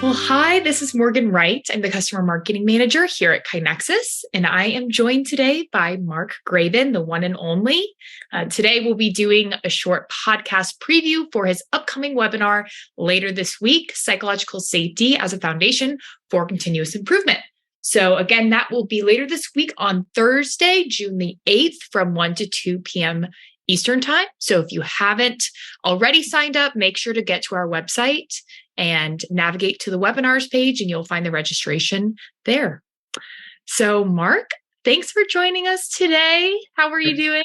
Well, hi, this is Morgan Wright. I'm the Customer Marketing Manager here at KaiNexus, and I am joined today by Mark Graban, the one and only. Today, we'll be doing a short podcast preview for his upcoming webinar later this week, Psychological Safety as a Foundation for Continuous Improvement. So again, that will be later this week on Thursday, June the 8th from 1 to 2 p.m. Eastern Time. So if you haven't already signed up, make sure to get to our website and navigate to the webinars page, and you'll find the registration there. So, Mark, thanks for joining us today. How are you doing?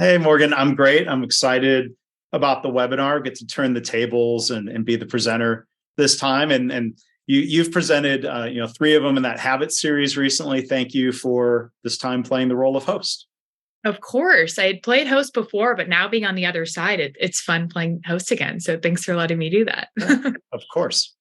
Hey, Morgan, I'm great. I'm excited about the webinar. Get to turn the tables and be the presenter this time. And you've presented, three of them in that Habit series recently. Thank you for this time playing the role of host. Of course. I had played host before, but now being on the other side, it's fun playing host again. So thanks for letting me do that. Of course.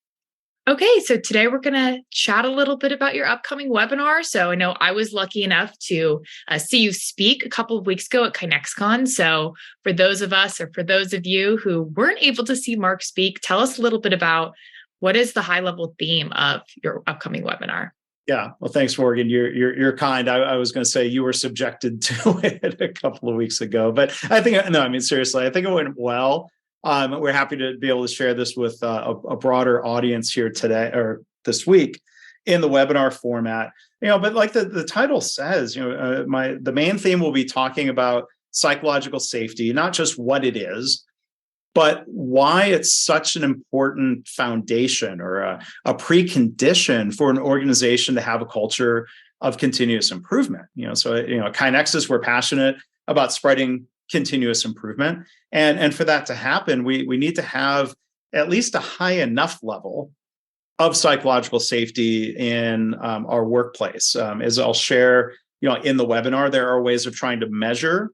Okay, so today we're going to chat a little bit about your upcoming webinar. So I know I was lucky enough to see you speak a couple of weeks ago at KaiNexCon. So for those of us, or for those of you who weren't able to see Mark speak, tell us a little bit about what is the high-level theme of your upcoming webinar. Yeah. Well, thanks, Morgan. You're kind. I was going to say you were subjected to it a couple of weeks ago, but seriously, I think it went well. We're happy to be able to share this with a broader audience here today or this week in the webinar format. But like the title says, the main theme will be talking about psychological safety, not just what it is, but why it's such an important foundation or a precondition for an organization to have a culture of continuous improvement. At KaiNexus, we're passionate about spreading continuous improvement. And for that to happen, we need to have at least a high enough level of psychological safety in our workplace. As I'll share, in the webinar, there are ways of trying to measure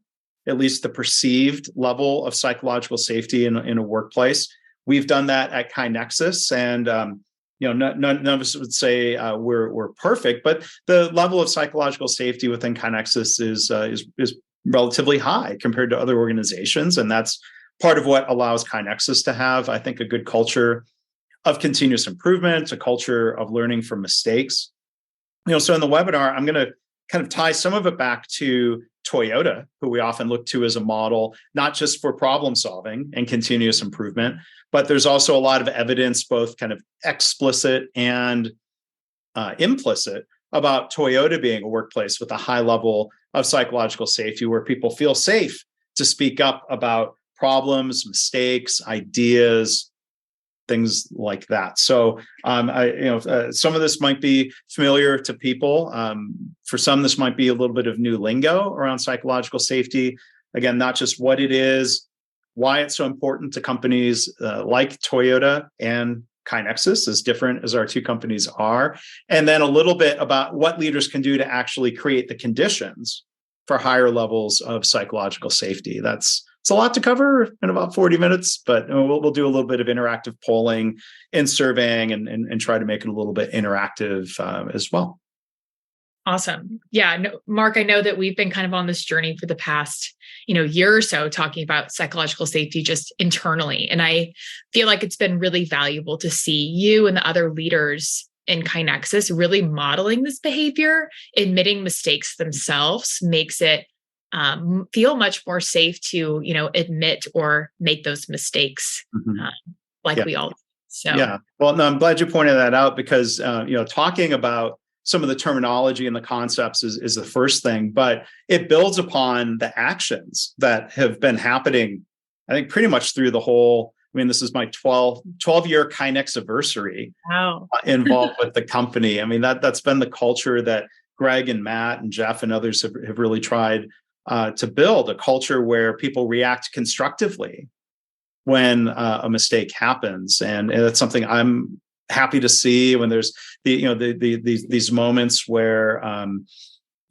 at least the perceived level of psychological safety in a workplace. We've done that at KaiNexus, and none of us would say we're perfect, but the level of psychological safety within KaiNexus is relatively high compared to other organizations, and that's part of what allows KaiNexus to have, I think, a good culture of continuous improvement, a culture of learning from mistakes. So in the webinar, I'm going to kind of tie some of it back to Toyota, who we often look to as a model, not just for problem solving and continuous improvement, but there's also a lot of evidence, both kind of explicit and implicit, about Toyota being a workplace with a high level of psychological safety, where people feel safe to speak up about problems, mistakes, ideas, things like that. So, some of this might be familiar to people. For some, this might be a little bit of new lingo around psychological safety. Again, not just what it is, why it's so important to companies like Toyota and KaiNexus, as different as our two companies are, and then a little bit about what leaders can do to actually create the conditions for higher levels of psychological safety. It's a lot to cover in about 40 minutes, but we'll do a little bit of interactive polling and surveying and try to make it a little bit interactive as well. Awesome. Yeah, no, Mark, I know that we've been kind of on this journey for the past, year or so, talking about psychological safety just internally. And I feel like it's been really valuable to see you and the other leaders in KaiNexus really modeling this behavior. Admitting mistakes themselves makes it feel much more safe to, admit or make those mistakes we all do. So, yeah. Well, no, I'm glad you pointed that out, because, talking about some of the terminology and the concepts is the first thing, but it builds upon the actions that have been happening, I think, pretty much through the whole. This is my 12-year KaiNexanniversary involved with the company. That's been the culture that Greg and Matt and Jeff and others have really tried to build, a culture where people react constructively when a mistake happens. And that's something I'm happy to see when there's these moments where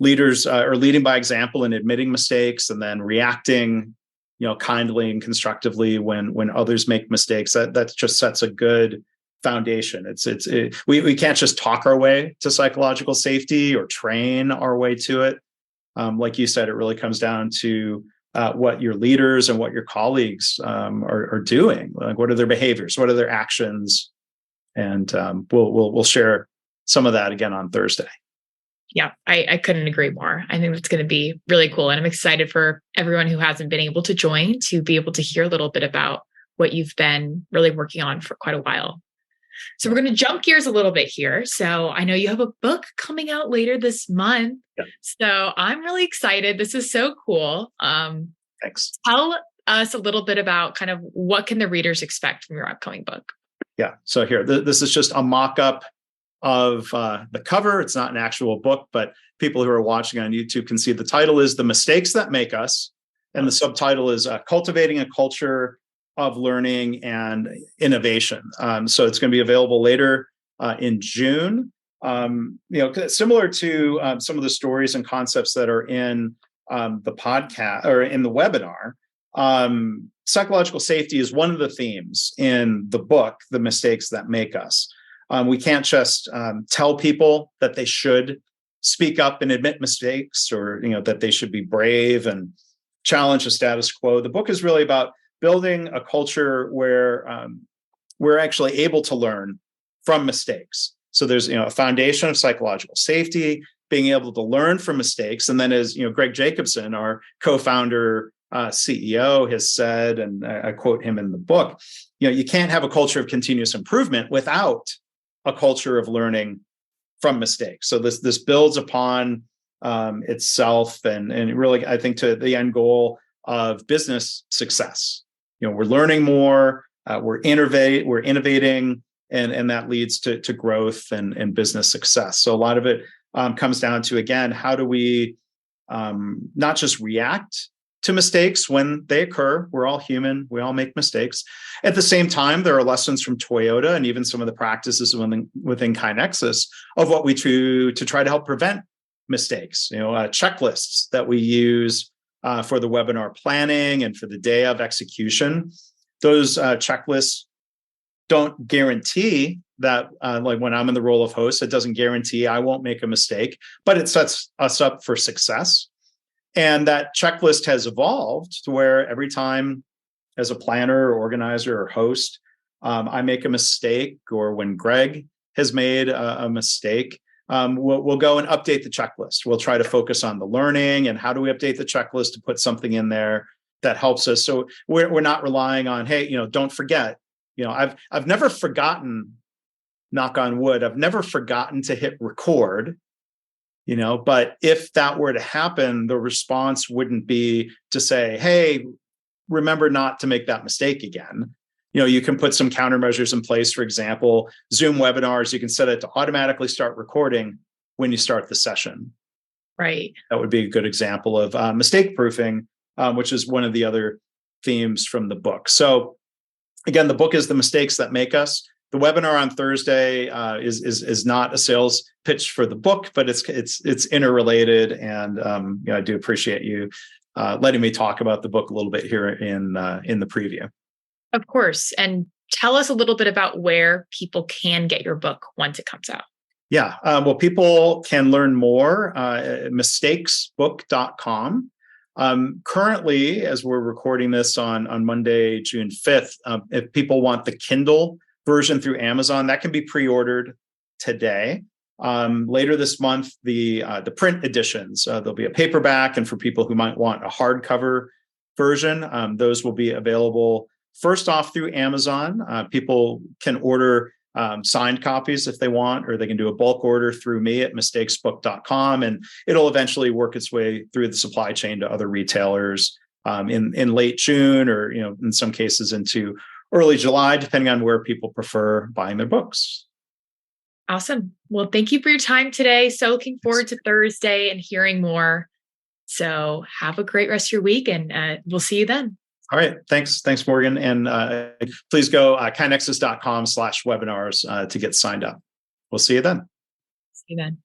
leaders are leading by example and admitting mistakes, and then reacting kindly and constructively when others make mistakes. That just sets a good foundation. We can't just talk our way to psychological safety or train our way to it. Like you said, it really comes down to what your leaders and what your colleagues are doing. Like, what are their behaviors? What are their actions? And we'll share some of that again on Thursday. Yeah, I couldn't agree more. I think that's going to be really cool. And I'm excited for everyone who hasn't been able to join to be able to hear a little bit about what you've been really working on for quite a while. So we're going to jump gears a little bit here. So I know you have a book coming out later this month. Yeah. So I'm really excited. This is so cool. Thanks. Tell us a little bit about kind of what can the readers expect from your upcoming book? Yeah. So here, this is just a mock-up of the cover. It's not an actual book, but people who are watching on YouTube can see the title is The Mistakes That Make Us. And the subtitle is Cultivating a Culture of Learning and Innovation. So it's going to be available later in June. Similar to some of the stories and concepts that are in the podcast or in the webinar, psychological safety is one of the themes in the book, The Mistakes That Make Us. We can't just tell people that they should speak up and admit mistakes, or that they should be brave and challenge the status quo. The book is really about building a culture where we're actually able to learn from mistakes. So there's a foundation of psychological safety, being able to learn from mistakes, and then as Greg Jacobson, our co-founder, CEO, has said, and I quote him in the book, you can't have a culture of continuous improvement without a culture of learning from mistakes. So this builds upon itself, and really, I think, to the end goal of business success. We're learning more, we're innovating, and that leads to growth and business success. So a lot of it comes down to, again, how do we not just react to mistakes when they occur? We're all human. We all make mistakes. At the same time, there are lessons from Toyota and even some of the practices within KaiNexus of what we do to try to help prevent mistakes. Checklists that we use for the webinar planning and for the day of execution. Those checklists don't guarantee that, like when I'm in the role of host, it doesn't guarantee I won't make a mistake, but it sets us up for success. And that checklist has evolved to where every time as a planner or organizer or host, I make a mistake, or when Greg has made a mistake, we'll go and update the checklist. We'll try to focus on the learning and how do we update the checklist to put something in there that helps us. So we're not relying on, hey, don't forget. I've never forgotten, knock on wood, I've never forgotten to hit record. But if that were to happen, the response wouldn't be to say, hey, remember not to make that mistake again. You can put some countermeasures in place. For example, Zoom webinars, you can set it to automatically start recording when you start the session. Right. That would be a good example of mistake proofing, which is one of the other themes from the book. So again, the book is The Mistakes That Make Us. The webinar on Thursday is not a sales pitch for the book, but it's interrelated, and I do appreciate you letting me talk about the book a little bit here in the preview. Of course, and tell us a little bit about where people can get your book once it comes out. Yeah, well, people can learn more at mistakesbook.com. Currently, as we're recording this on Monday, June 5th, if people want the Kindle version through Amazon, that can be pre-ordered today. Later this month, the print editions, there'll be a paperback, and for people who might want a hardcover version, those will be available first off through Amazon. People can order signed copies if they want, or they can do a bulk order through me at mistakesbook.com, and it'll eventually work its way through the supply chain to other retailers in late June, or in some cases into early July, depending on where people prefer buying their books. Awesome. Well, thank you for your time today. So looking forward to Thursday and hearing more. So have a great rest of your week, and we'll see you then. All right. Thanks, Morgan. And please go KaiNexus.com/webinars to get signed up. We'll see you then. See you then.